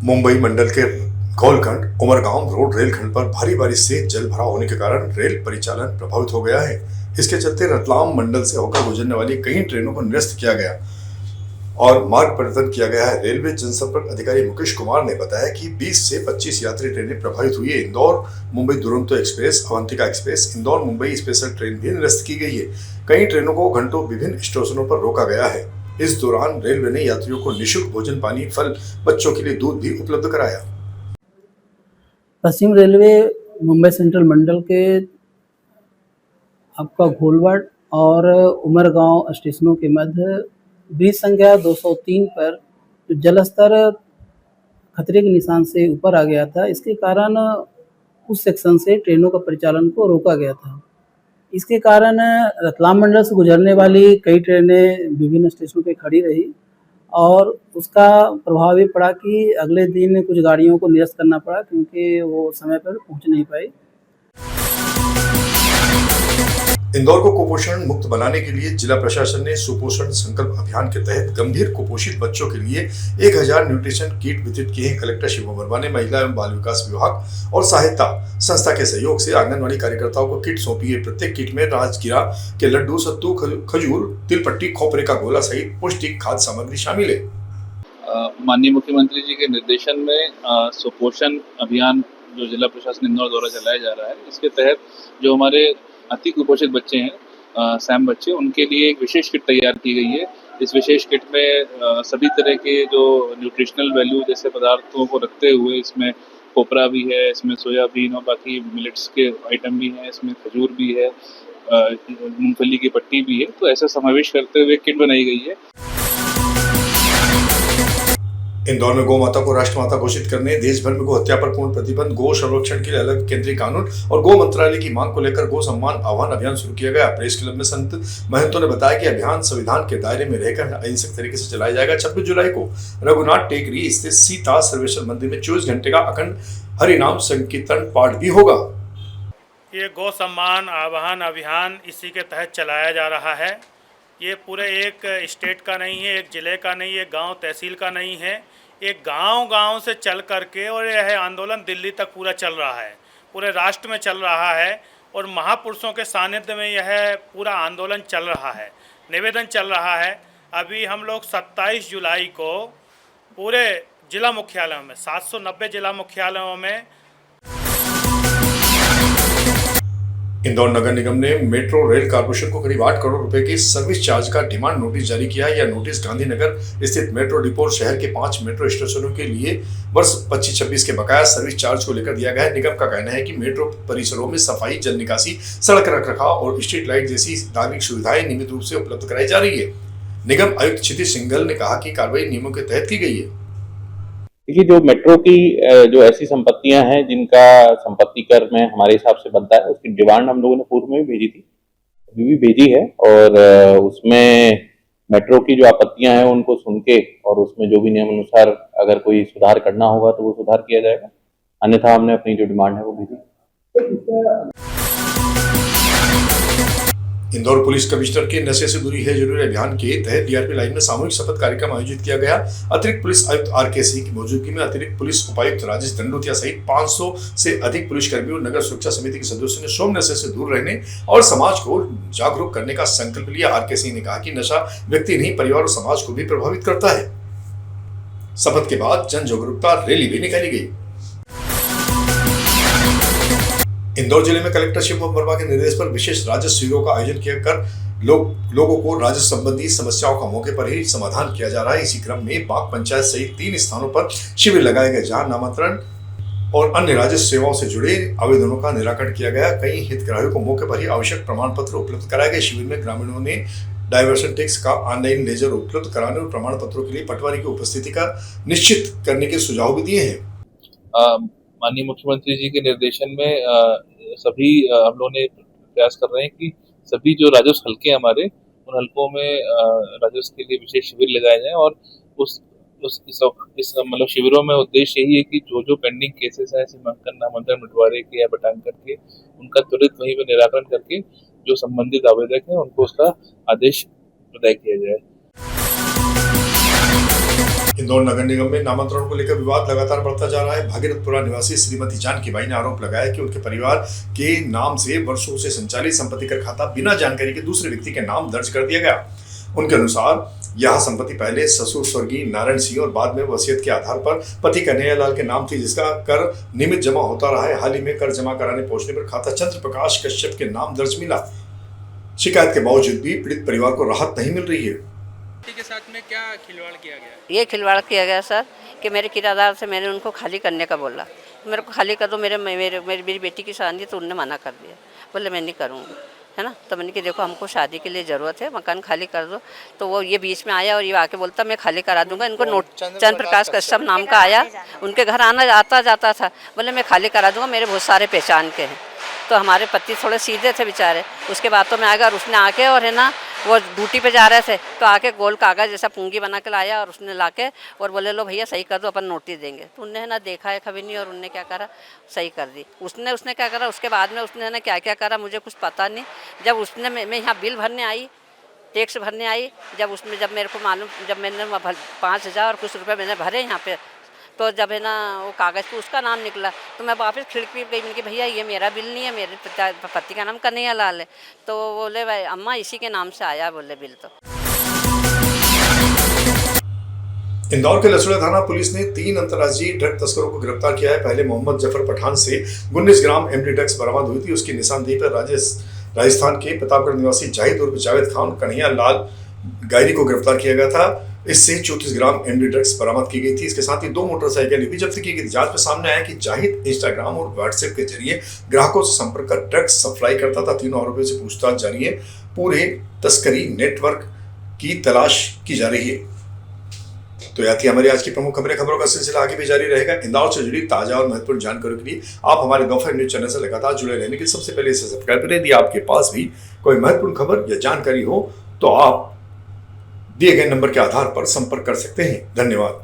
मुंबई मंडल के गौलखंड उमरगांव रोड रेलखंड पर भारी बारिश से जल भराव होने के कारण रेल परिचालन प्रभावित हो गया है। इसके चलते रतलाम मंडल से होकर गुजरने वाली कई ट्रेनों को निरस्त किया गया और मार्ग परिवर्तन किया गया है। रेलवे जनसंपर्क अधिकारी मुकेश कुमार ने बताया कि 20 से 25 यात्री ट्रेनें प्रभावित हुई है। Indore Mumbai Duronto express, Avantika express, Indore Mumbai special train भी निरस्त की गई है। कई ट्रेनों को घंटों विभिन्न स्टेशनों पर रोका गया है। इस दौरान रेलवे ने यात्रियों को निःशुल्क भोजन, पानी, फल, बच्चों के लिए दूध भी उपलब्ध कराया। पश्चिम रेलवे मुंबई सेंट्रल मंडल के आपका घोलवड और उमरगांव स्टेशनों के मध्य ब्रिज संख्या 203 पर जो जल स्तर खतरे के निशान से ऊपर आ गया था, इसके कारण उस सेक्शन से ट्रेनों का परिचालन को रोका गया था। इसके कारण रतलाम मंडल से गुजरने वाली कई ट्रेनें विभिन्न स्टेशनों पे खड़ी रही और उसका प्रभाव ये पड़ा कि अगले दिन कुछ गाड़ियों को निरस्त करना पड़ा क्योंकि वो समय पर पहुंच नहीं पाई। इंदौर को कुपोषण मुक्त बनाने के लिए जिला प्रशासन ने सुपोषण संकल्प अभियान के तहत गंभीर कुपोषित बच्चों के लिए 1000 न्यूट्रिशन किट वितरित किए हैं। कलेक्टर शिवम वर्मा ने महिला एवं बाल विकास विभाग और सहायता संस्था के सहयोग से आंगनबाड़ी कार्यकर्ताओं को किट सौंपी है। प्रत्येक किट में राजगिरा के लड्डू, सत्तू, खजूर, तिलपट्टी, खोपरे का गोला सहित पौष्टिक खाद्य सामग्री शामिल है। माननीय मुख्यमंत्री जी के निर्देशन में सुपोषण अभियान जो जिला प्रशासन इंदौर द्वारा चलाया जा रहा है, इसके तहत जो हमारे अति कुपोषित बच्चे हैं, सैम बच्चे, उनके लिए एक विशेष किट तैयार की गई है। इस विशेष किट में सभी तरह के जो न्यूट्रिशनल वैल्यू जैसे पदार्थों को रखते हुए इसमें कोपरा भी है, इसमें सोयाबीन और बाकी मिलेट्स के आइटम भी हैं, इसमें खजूर भी है, मूंगफली की पट्टी भी है। तो ऐसा समावेश करते हुए किट बनाई गई है। इंदौर में गौ माता को राष्ट्रमाता घोषित करने, देश भर में गो हत्या पर पूर्ण प्रतिबंध, गो संरक्षण के लिए अलग केंद्रीय कानून और गो मंत्रालय की मांग को लेकर गो सम्मान आह्वान अभियान शुरू किया गया। प्रेस क्लब में संत महंतों ने बताया कि अभियान संविधान के दायरे में रहकर अहिंसक तरीके से चलाया जाएगा। 26 जुलाई को रघुनाथ टेकरी स्थित सीता सर्वेश्वर मंदिर में 24 घंटे का अखंड हरिनाम संकीर्तन पाठ भी होगा। ये गौ सम्मान आह्वान अभियान इसी के तहत चलाया जा रहा है। ये पूरे एक स्टेट का नहीं है, एक ज़िले का नहीं है, गांव तहसील का नहीं है। एक गांव से चल करके और यह आंदोलन दिल्ली तक पूरा चल रहा है, पूरे राष्ट्र में चल रहा है और महापुरुषों के सानिध्य में यह पूरा आंदोलन चल रहा है, निवेदन चल रहा है। अभी हम लोग 27 जुलाई को पूरे जिला मुख्यालयों में 790 जिला मुख्यालयों में इंदौर नगर निगम ने मेट्रो रेल कॉर्पोरेशन को करीब 8 करोड़ रुपए के सर्विस चार्ज का डिमांड नोटिस जारी किया है। यह नोटिस गांधीनगर स्थित मेट्रो डिपो शहर के 5 मेट्रो स्टेशनों के लिए वर्ष 25-26 के बकाया सर्विस चार्ज को लेकर दिया गया है। निगम का कहना है कि मेट्रो परिसरों में सफाई, जल निकासी, सड़क रखरखाव और स्ट्रीट लाइट जैसी नागरिक सुविधाएं नियमित रूप से उपलब्ध कराई जा रही है। निगम आयुक्त क्षितिज सिंघल ने कहा कि कार्रवाई नियमों के तहत की गई है। देखिए, जो मेट्रो की जो ऐसी संपत्तियां हैं जिनका संपत्ति कर में हमारे हिसाब से बनता है, उसकी डिमांड हम लोगों ने पूर्व में भी भेजी थी, अभी भी भेजी है और उसमें मेट्रो की जो आपत्तियां हैं उनको सुन के और उसमें जो भी नियम अनुसार अगर कोई सुधार करना होगा तो वो सुधार किया जाएगा। अन्यथा हमने अपनी जो डिमांड है वो भेजी। इंदौर पुलिस कमिश्नर के नशे से दूरी है जरूरी अभियान के तहत डीआरपी लाइन में सामूहिक शपथ कार्यक्रम आयोजित किया गया। अतिरिक्त पुलिस आयुक्त आर.के. सिंह की मौजूदगी में अतिरिक्त पुलिस उपायुक्त राजेश दंडोतिया सहित 500 से अधिक पुलिसकर्मियों और नगर सुरक्षा समिति के सदस्यों ने सोम नशे से दूर रहने और समाज को जागरूक करने का संकल्प लिया। आर.के. सिंह ने कहा कि नशा व्यक्ति नहीं, परिवार और समाज को भी प्रभावित करता है। शपथ के बाद जन जागरूकता रैली भी निकाली गई। इंदौर जिले में कलेक्टर शिवम वर्मा के निर्देश पर विशेष राजस्व शिविरों का आयोजन किया कर लोगों को राजस्व संबंधी समस्याओं का मौके पर ही समाधान किया जा रहा है। इसी क्रम में बाग पंचायत सहित 3 स्थानों पर शिविर लगाए गए, जहां नामांतरण और अन्य राजस्व सेवाओं से जुड़े आवेदनों का निराकरण किया गया। कई हितग्राहियों को मौके पर ही आवश्यक प्रमाण पत्र उपलब्ध कराए गए। शिविर में ग्रामीणों ने डायवर्सन टैक्स का ऑनलाइन लेजर उपलब्ध कराने और प्रमाण पत्रों के लिए पटवारी की उपस्थिति का निश्चित करने के सुझाव भी दिए हैं। माननीय मुख्यमंत्री जी के निर्देशन में सभी हम लोगों ने प्रयास कर रहे हैं कि सभी जो राजस्व हल्के हैं हमारे, उन हल्कों में राजस्व के लिए विशेष शिविर लगाए जाएं और इस मतलब शिविरों में उद्देश्य यही है कि जो पेंडिंग केसेस हैं नामांतरण बंटवारे के या बटांकर के, उनका त्वरित वहीं पर निराकरण करके जो संबंधित आवेदक हैं उनको उसका आदेश प्रदाय किया जाए। इंदौर नगर निगम में नामांतरण को लेकर विवाद लगातार बढ़ता जा रहा है। भागीरथपुरा निवासी श्रीमती जानकीबाई ने आरोप लगाया कि उनके परिवार के नाम से वर्षों से संचालित संपत्ति कर खाता बिना जानकारी के दूसरे व्यक्ति के नाम दर्ज कर दिया गया। उनके अनुसार यह संपत्ति पहले ससुर स्वर्गीय नारायण सिंह और बाद में वसीयत के आधार पर पति कन्हैयालाल के नाम थी, जिसका कर नियमित जमा होता रहा है। हाल ही में कर जमा कराने पहुंचने पर खाता चंद्र प्रकाश कश्यप के नाम दर्ज मिला। शिकायत के बावजूद भी पीड़ित परिवार को राहत नहीं मिल रही है। के साथ में क्या खिलवाड़ किया गया? ये खिलवाड़ किया गया सर कि मेरे किराएदार से मैंने उनको खाली करने का बोला, मेरे को खाली कर दो, मेरी बेटी की शादी, तो उनने मना कर दिया, बोले मैं नहीं करूँगी, है ना। तो मैंने कि देखो हमको शादी के लिए ज़रूरत है, मकान खाली कर दो। तो वो ये बीच में आया और ये आके बोलता मैं खाली करा दूंगा। इनको नोट चंद्र प्रकाश कश्यप नाम का आया, उनके घर आता जाता था, बोले मैं खाली करा दूंगा, मेरे बहुत सारे पहचान के हैं। तो हमारे पति थोड़े सीधे थे बेचारे, उसके बाद तो मैं आ गया और उसने आके और है ना वो ड्यूटी पे जा रहे थे तो आके गोल कागज़ जैसा पूंगी बना के लाया और उसने लाके और बोले लो भैया सही कर दो, अपन नोटिस देंगे। तो उनने है ना देखा है कभी नहीं और उनने क्या करा, सही कर दी। उसने क्या करा, उसके बाद में उसने है ना क्या क्या करा मुझे कुछ पता नहीं। जब उसने मैं यहाँ बिल भरने आई, टैक्स भरने आई, जब मेरे को मालूम, जब मैंने 5,000 और कुछ रुपये मैंने भरे यहाँ पे, तो जब है ना वो कागज़ पे उसका नाम निकला तो मैं वापस खिड़की पे गई, मैंने कि भैया ये मेरा बिल नहीं है, मेरे पति का नाम कन्हैयालाल है। तो बोले भाई अम्मा इसी के नाम से आया, बोले बिल। तो इंदौर के लसुड़ा थाना पुलिस ने 3 अंतर्राज्यीय ड्रग तस्करों को गिरफ्तार किया है। पहले मोहम्मद जफर पठान से 19 ग्राम एमडी ड्रग्स बरामद हुई थी। उसकी निशानदेही पर राजस्थान के प्रतापगढ़ निवासी जाहिद उर्फ जावेद खान कन्हैयालाल गायरी को गिरफ्तार किया गया था। इससे 34 ग्राम एमडी ड्रग्स बरामद की गई थी। इसके साथ ही 2 मोटरसाइकिल भी जब्त की गई। जांच में सामने आया कि जाहिद इंस्टाग्राम और व्हाट्सएप के जरिए ग्राहकों से संपर्क कर ड्रग्स सप्लाई करता था। तीनों आरोपियों से पूछताछ जारी है। पूरे तस्करी नेटवर्क की तलाश की जा रही है। तो यह थी हमारी आज की प्रमुख खबरों का सिलसिला आगे भी जारी रहेगा। इंदौर से जुड़ी ताजा और महत्वपूर्ण जानकारी के लिए आप हमारे दोपहर न्यूज चैनल से लगातार जुड़े रहने के लिए सबसे पहले इसे सब्सक्राइब करें। यदि आपके पास भी कोई महत्वपूर्ण खबर या जानकारी हो तो आप दिए गए नंबर के आधार पर संपर्क कर सकते हैं। धन्यवाद।